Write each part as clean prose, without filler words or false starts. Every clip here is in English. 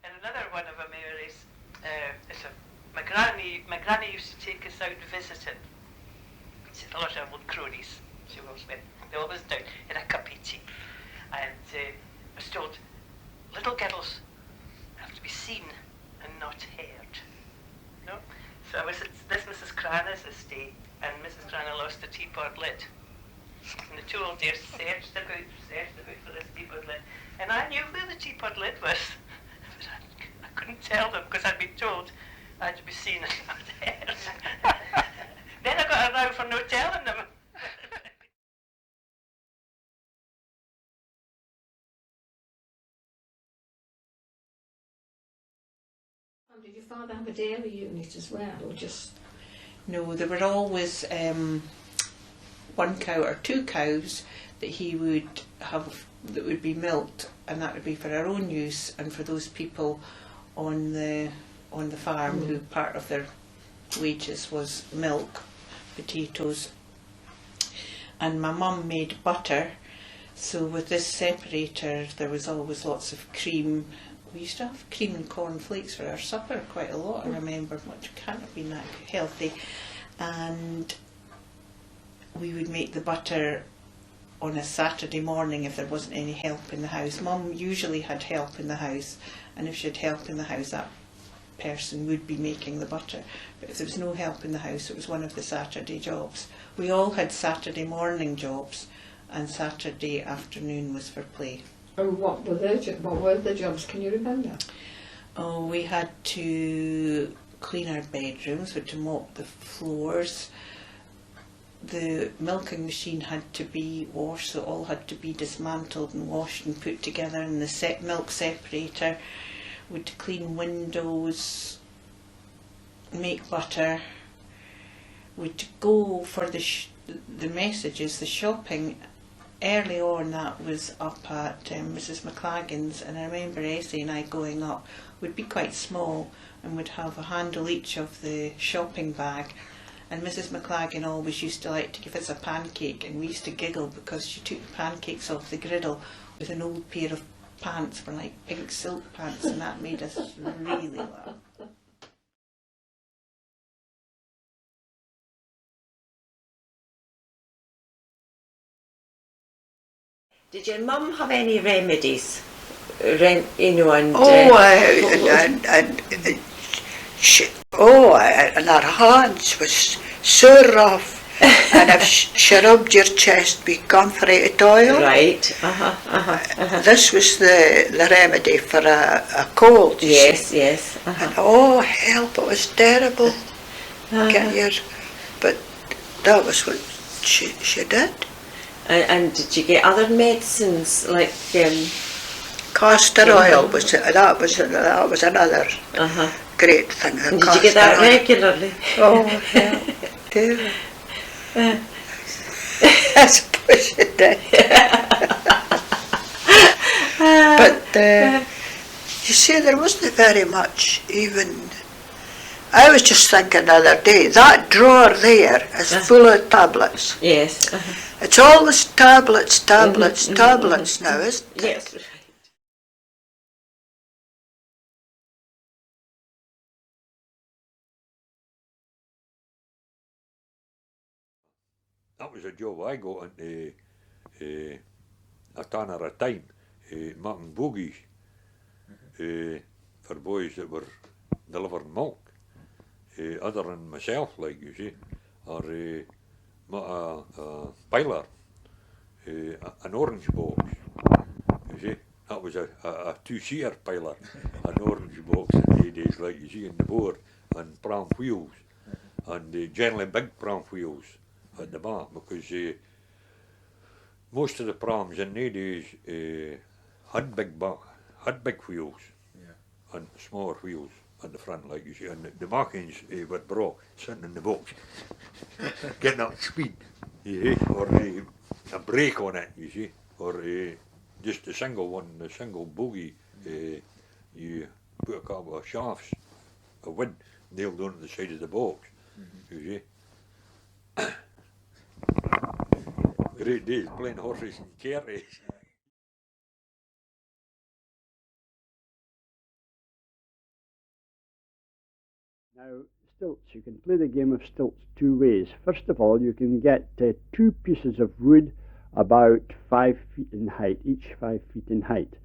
And another one of them here is my granny used to take us out visiting. She had a lot of old cronies. She was with. They always down in a cup of tea. And I was told, little girls have to be seen and not heard. No? So I was at this Mrs. Cranna's estate, and Mrs. Cranna lost the teapot lid. And the two old dears searched about for this teapot lid. And I knew where the teapot lid was. But I couldn't tell them because I'd been told I had to be seen and not heard. Then I got a row for no telling them. Did your father have a dairy unit as well, or just? No, there were always one cow or two cows that he would have that would be milked, and that would be for our own use and for those people on the farm who part of their wages was milk, potatoes. And my mum made butter, so with this separator there was always lots of cream. We used to have cream and cornflakes for our supper quite a lot, I remember, which can't have been that healthy. And we would make the butter on a Saturday morning if there wasn't any help in the house. Mum usually had help in the house, and if she had help in the house, that person would be making the butter. But if there was no help in the house, it was one of the Saturday jobs. We all had Saturday morning jobs, and Saturday afternoon was for play. And what were the jobs? Can you remember? Oh, we had to clean our bedrooms, we had to mop the floors. The milking machine had to be washed, so it all had to be dismantled and washed and put together. And the milk separator, we had to clean windows, make butter. We had to go for the messages, the shopping. Early on, that was up at Mrs. McLagan's, and I remember Essie and I going up. We'd be quite small and would have a handle each of the shopping bag, and Mrs. McLagan always used to like to give us a pancake, and we used to giggle because she took the pancakes off the griddle with an old pair of pants, for like pink silk pants, and that made us really laugh. Did your mum have any remedies? And and her hands was so rough. And if she rubbed your chest with comfrey oil, right, this was the remedy for a cold. Yes, yes. And oh help, it was terrible. But that was what she did. And did you get other medicines like castor oil? That was another great thing. And did you get that regularly? Oh hell, dear. I suppose you did. But you see, there wasn't very much even. I was just thinking the other day, that drawer there is full of tablets. Yes. It's always tablets now, isn't it? Yes. That was a job I got into a ton at a time, making bogies for boys that were delivering milk. Other than myself, like you see, or a piler, an orange box. You see, that was a two-seater piler, an orange box in the days, like you see in the board, and pram wheels, and generally big pram wheels at the back, because most of the prams in the days had big wheels, and smaller wheels at the front, like you see, and the markings were brought sitting in the box, getting up speed, you see, or a brake on it, you see, or just a single one, a single bogie. You put a couple of shafts of wood nailed onto the side of the box, you see. Great days playing horses and carriages. Now, stilts. You can play the game of stilts two ways. First of all, you can get two pieces of wood about 5 feet in height, each 5 feet in height,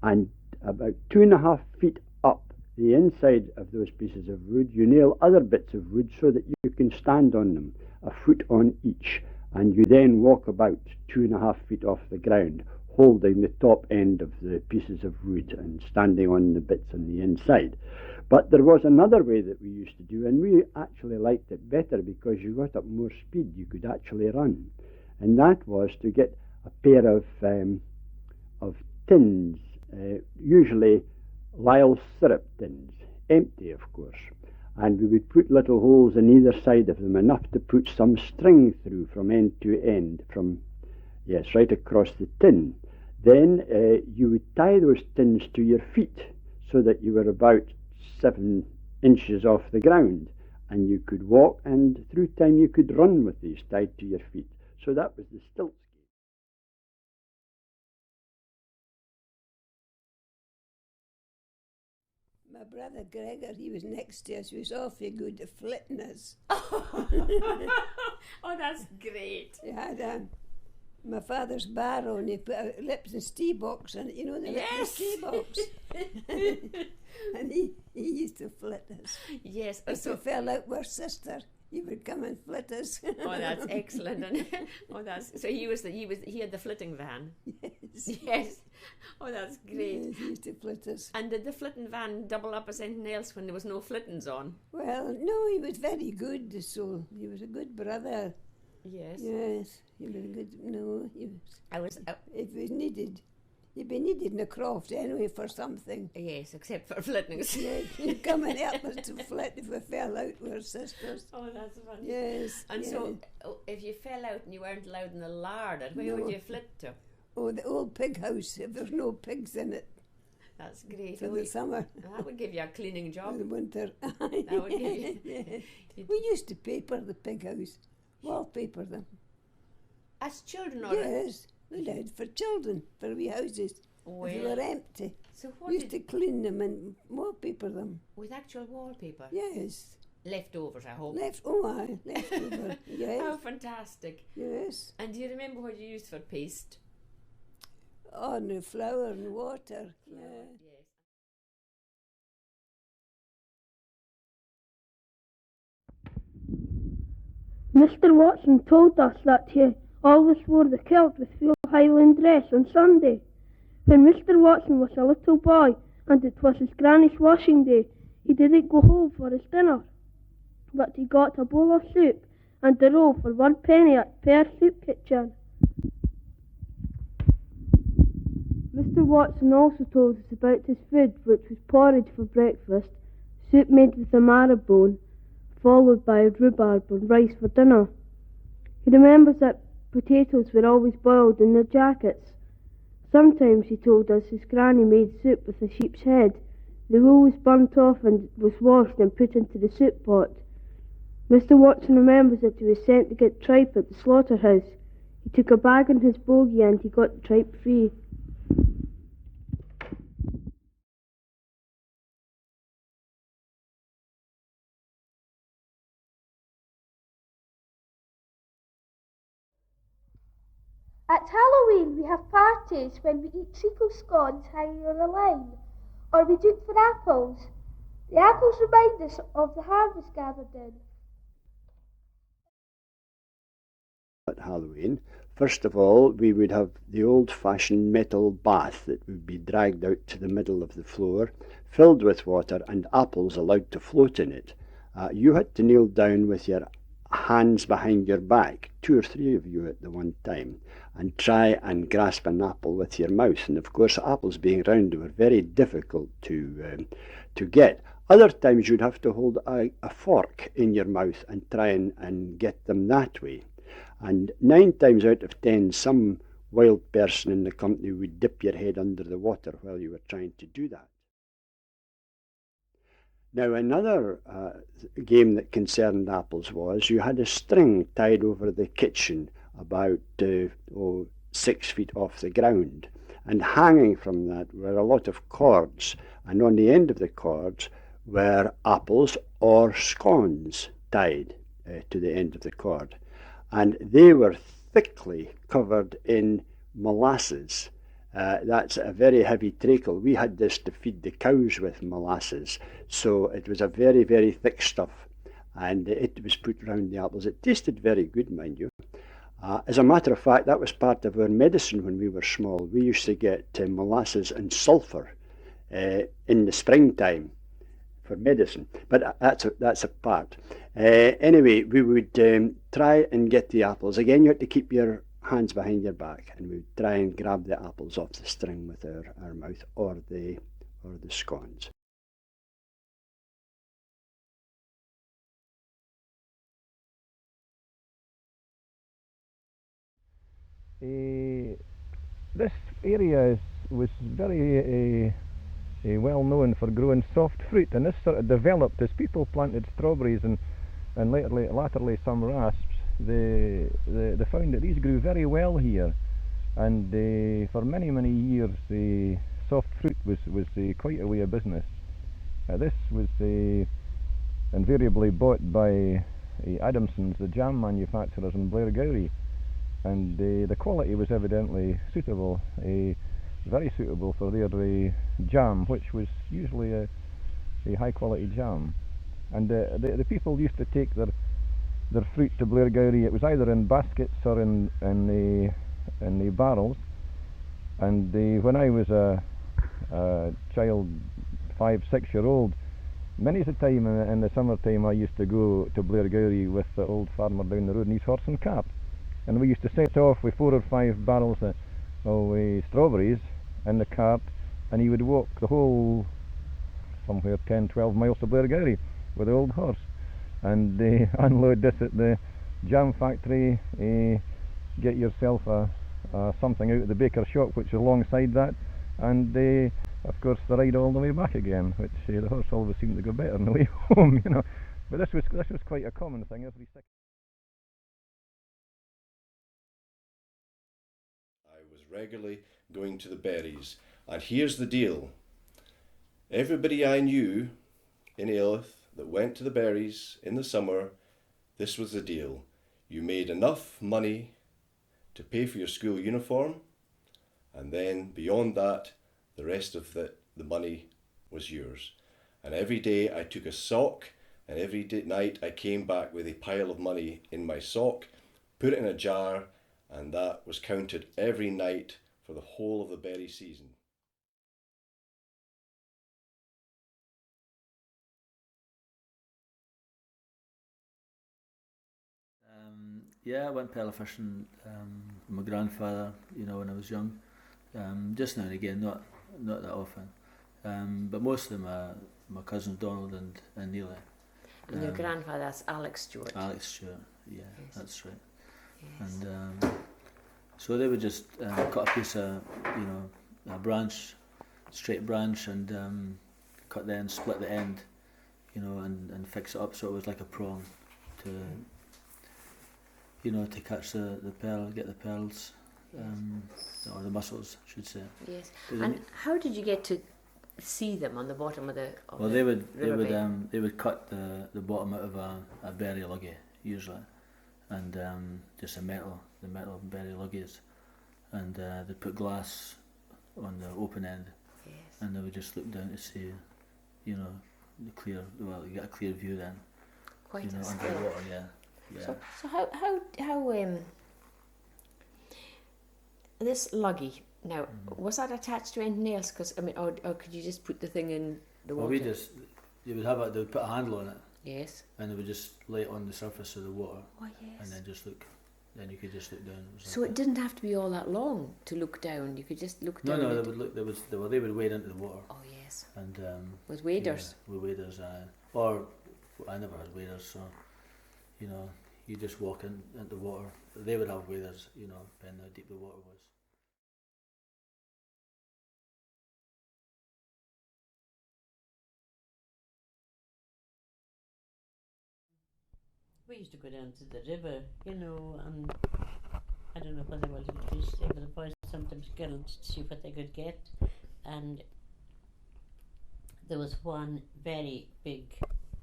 and about 2.5 feet up the inside of those pieces of wood, you nail other bits of wood so that you can stand on them, a foot on each, and you then walk about 2.5 feet off the ground, holding the top end of the pieces of wood and standing on the bits on the inside. But there was another way that we used to do, and we actually liked it better because you got up more speed, you could actually run. And that was to get a pair of tins, usually Lyle syrup tins, empty of course. And we would put little holes in either side of them, enough to put some string through from end to end, right across the tin. Then you would tie those tins to your feet so that you were about 7 inches off the ground, and you could walk, and through time you could run with these tied to your feet. So that was the stilts game. My brother Gregor, he was next to us, he was awfully good at flitting us. Oh, that's great. He had my father's barrow, and he put a lips and stee box in it, you know, the lips and stee box. And he used to flit us. Yes. If we fell out with our sister, he would come and flit us. Oh, that's excellent. And so he had the flitting van. Yes. Yes. Oh, that's great. Yes, he used to flit us. And did the flitting van double up as anything else when there was no flittings on? Well, no, he was very good, so he was a good brother. Yes. Yes, he was a good, no, he was, if he needed, he'd be needed in the croft anyway for something. Yes, except for flittings. Yeah, he'd come and help us to flit if we fell out with our sisters. Oh, that's funny. Yes. And yeah. so, if you fell out and you weren't allowed in the larder, where would you flit to? Oh, the old pig house, if there's no pigs in it. That's great. For the summer. That would give you a cleaning job. For the winter. That would give you... Yeah. We used to paper the pig house, wallpaper them. As children or... Yes, we did, for children, for wee houses. Well, if they were empty. So what we used to clean them and wallpaper them. With actual wallpaper? Yes. Leftovers, I hope. Leftover, yes. How fantastic. Yes. And do you remember what you used for paste? Oh, no, flour and water. Yeah. Yes. Mr. Watson told us that he always wore the kilt with full Highland dress on Sunday. When Mr. Watson was a little boy and it was his granny's washing day, he didn't go home for his dinner, but he got a bowl of soup and a roll for 1 penny at Pear Soup Kitchen. Mr. Watson also told us about his food, which was porridge for breakfast, soup made with a marrowbone, followed by rhubarb and rice for dinner. He remembers that potatoes were always boiled in their jackets. Sometimes, he told us, his granny made soup with a sheep's head. The wool was burnt off and was washed and put into the soup pot. Mr. Watson remembers that he was sent to get tripe at the slaughterhouse. He took a bag in his bogie and he got the tripe free. At Halloween we have parties when we eat treacle scones hanging on a line, or we do it for apples. The apples remind us of the harvest gathered in. At Halloween, first of all, we would have the old-fashioned metal bath that would be dragged out to the middle of the floor, filled with water and apples allowed to float in it. You had to kneel down with your hands behind your back, 2 or 3 of you at the one time, and try and grasp an apple with your mouth. And of course, apples being round were very difficult to get. Other times you'd have to hold a fork in your mouth and try and get them that way. And 9 times out of 10, some wild person in the company would dip your head under the water while you were trying to do that. Now, another game that concerned apples was you had a string tied over the kitchen about 6 feet off the ground, and hanging from that were a lot of cords, and on the end of the cords were apples or scones tied to the end of the cord, and they were thickly covered in molasses. That's a very heavy treacle. We had this to feed the cows with, molasses, so it was a very, very thick stuff, and it was put round the apples. It tasted very good, mind you. As a matter of fact, that was part of our medicine when we were small. We used to get molasses and sulphur in the springtime for medicine, but that's a part. Anyway, we would try and get the apples. Again, you had to keep your hands behind your back, and we would try and grab the apples off the string with our mouth, or the scones. This area was very well known for growing soft fruit, and this sort of developed as people planted strawberries and latterly some rasps. They found that these grew very well here, and for many years the soft fruit was quite a way of business. This was invariably bought by Adamson's, the jam manufacturers in Blairgowrie, and the quality was evidently suitable, very suitable for their jam, which was usually a high quality jam. And the people used to take their fruit to Blairgowrie. It was either in baskets or in the barrels. And when I was a child, 5-6-year-old, many a time in the summertime I used to go to Blairgowrie with the old farmer down the road in his horse and cart, and we used to set off with 4 or 5 barrels of strawberries in the cart, and he would walk the whole, somewhere 10-12 miles to Blairgowrie with the old horse, and unload this at the jam factory, get yourself something out of the baker's shop which is alongside that, and of course the ride all the way back again, which the horse always seemed to go better on the way home, you know. But this was quite a common thing every 6. I was regularly going to the berries, and here's the deal. Everybody I knew in Alyth that went to the berries in the summer, this was the deal. You made enough money to pay for your school uniform, and then beyond that, the rest of the money was yours. And every day I took a sock, and every night I came back with a pile of money in my sock, put it in a jar, and that was counted every night for the whole of the berry season. Yeah, I went paddle fishing with my grandfather, you know, when I was young. Just now and again, not that often. But most of them are my cousins Donald and Neely. And your grandfather's Alex Stewart. Alex Stewart, yeah, yes. That's right. Yes. And so they would just cut a piece of, you know, a branch, straight branch, and cut the end, split the end, you know, and fix it up so it was like a prong to, you know, to catch the pearl, get the pearls, or the mussels, I should say. Yes. And how did you get to see them on the bottom of the? Well, they would cut the bottom out of a berry luggy usually, and just the metal berry luggies, and they'd put glass on the open end, yes. And they would just look down to see, you know, the clear. Well, you get a clear view then. Quite you know, a under the water, yeah. Yeah. So how this luggy now, was that attached to anything else? Because I mean, or could you just put the thing in the water? Well, they would put a handle on it. Yes. And they would just lay it on the surface of the water. Oh yes. And then then you could just look down. So it didn't have to be all that long to look down. You could just look down. No, they would wade into the water. Oh yes. And with waders. Yeah, with waders, or I never had waders, so you know, you just walk into the water. They would have waders, you know, depending how deep the water was. We used to go down to the river, you know, and I don't know whether it was just the boys sometimes killed to see what they could get, and there was one very big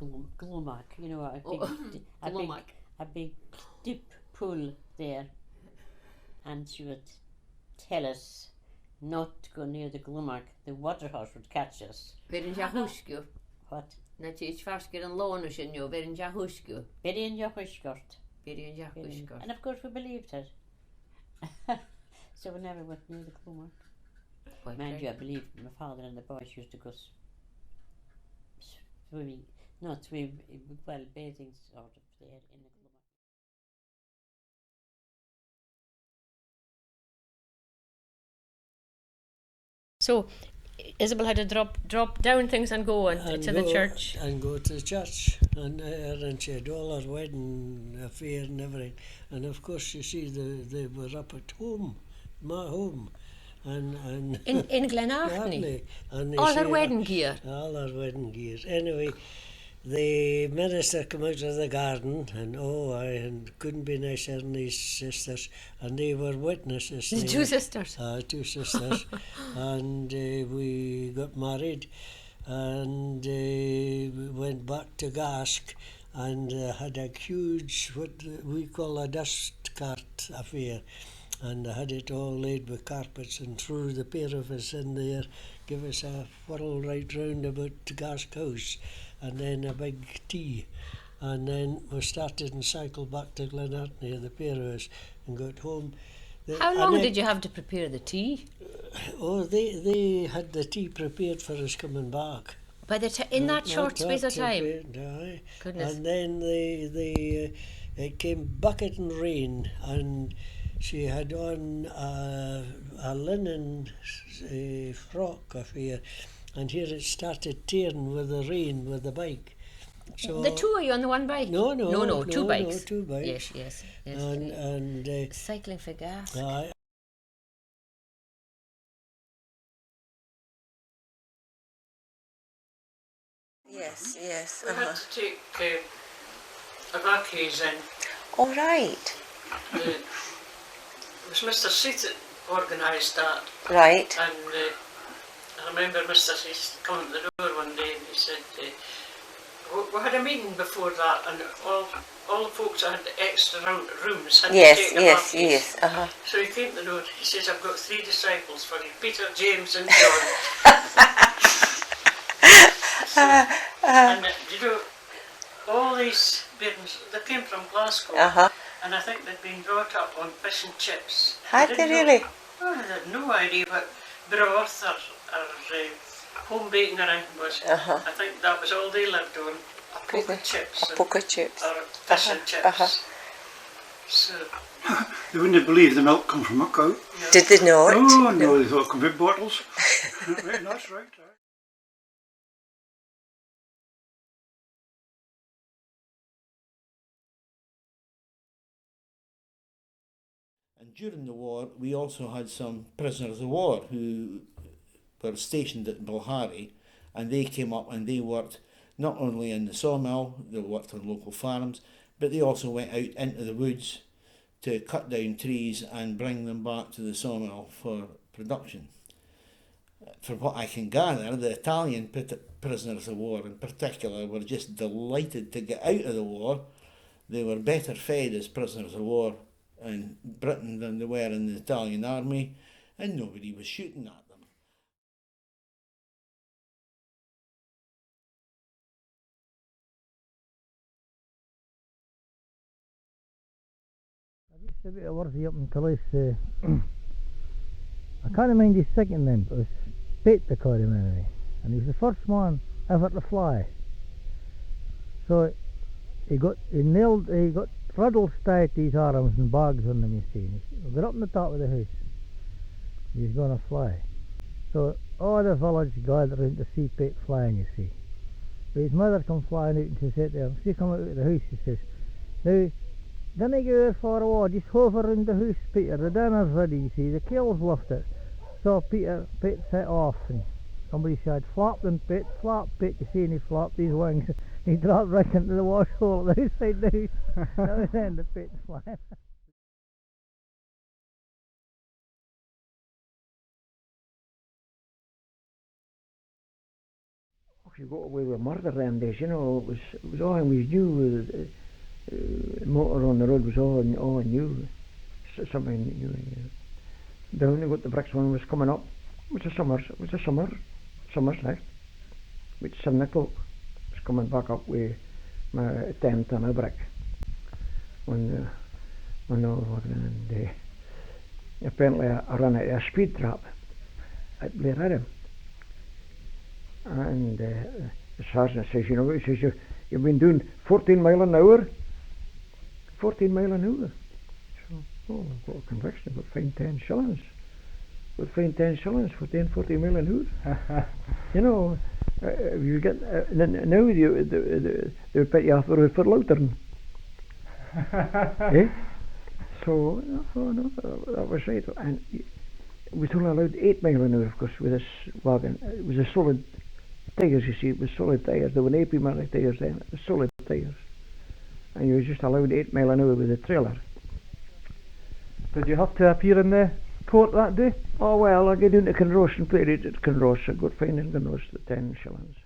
glumach, you know, a big deep pool there, and she would tell us not to go near the glumach. The water horse would catch us. Berin jahuskju. What? Na tich farsker an lónu sin jo, berin jahuskju. Berin jahuskort. Berin jahuskort. And of course we believed her. So we never went near the glumach. Mind you, I believe my father and the boys used to go swimming, not swim, well, bathing sort of there in the glumach. So Isabel had to drop down things and go to the church. And go to the church, and she had all her wedding affair and everything. And of course, you see, they were up at home, my home. And in Glenartney. And all her wedding gear. All her wedding gear. Anyway, the minister came out of the garden, and couldn't be nicer than his sisters, and they were witnesses. The two sisters. Two sisters, and we got married, and we went back to Gask, and had a huge, what we call a dust cart affair. And I had it all laid with carpets, and threw the pair of us in there, give us a whirl right round about the Gask house, and then a big tea. And then we started and cycled back to Glenartney, the pair of us, and got home. How long did you have to prepare the tea? Oh, they had the tea prepared for us coming back. By in that short space of time? Aye. Goodness. And then it came bucketing rain, and she had on a linen frock affair, and here it started tearing with the rain with the bike. So the two of you on the one bike? No, two bikes. No, two bikes. Yes. And cycling for gas. Aye. Yes. We had to take evacuees in. All right. It was Mr. Seat that organised that. Right. And I remember Mr. Seat coming to the door one day and he said, we had a meeting before that, and all the folks that had extra rooms had to take evacuees. Yes. So he came to the door, he says, I've got 3 disciples for you, Peter, James and John. And you know, all these bairns, they came from Glasgow, and I think they'd been brought up on fish and chips. Had they really? They had no idea what broth or home baking or anything was. I think that was all they lived on, a poke of chips. A poke of chips. Or fish and chips. So, they wouldn't believe the milk comes from a cow. No. Did they not? No, they thought it come from bottles. Right, that's right. And during the war, we also had some prisoners of war who were stationed at Bilharry, and they came up and they worked not only in the sawmill, they worked on local farms, but they also went out into the woods to cut down trees and bring them back to the sawmill for production. From what I can gather, the Italian prisoners of war in particular were just delighted to get out of the war. They were better fed as prisoners of war in Britain than they were in the Italian army, and nobody was shooting at them. I used to be a worthy up in Calais. I can't mind his second name, but it was Pete they called him anyway, and he was the first man ever to fly. So he got Ruddles tied to his arms and bags on them, you see. He got up on the top of the house. He was going to fly. So all the village gathered in to see Pete flying, you see. But his mother come flying out and she said to him, she come out of the house, she says, now, don't go out far away, just hover around the house, Peter. The dinner's ready, you see. The keel's lifted. So Pete set off, and somebody said, flap them, Pete, flap, Pete. You see, and he flapped his wings. He dropped right into the wash hole at the outside the house. That was the end of Pete's flying. you got away with murder them days, it was all we knew. Motor on the road was all new. Something new. Down we got the bricks when it was coming up. It was a summer's night. With 7 o'clock. I was coming back up with my 10 ton of brick. When I was working, and apparently I ran out of a speed trap at Blair Adam. And the sergeant says, he says, you've been doing 14 mile an hour? 14 mile an hour. So, I've got a conviction, I've got fined 10 shillings. Got fined 10 shillings for doing 14 mile an hour. You get, now they would put you off the road for loitering. So, no, that was right. And we was only allowed 8 mile an hour, of course, with this wagon. It was a solid tyres, you see, it was solid tyres. There were no pneumatic tyres then, it was solid tyres. And you were just allowed 8 mile an hour with a trailer. Did you have to appear in the court that day? Oh well, I got into Kinross and played it at Kinross. I got fined in Kinross at 10 shillings.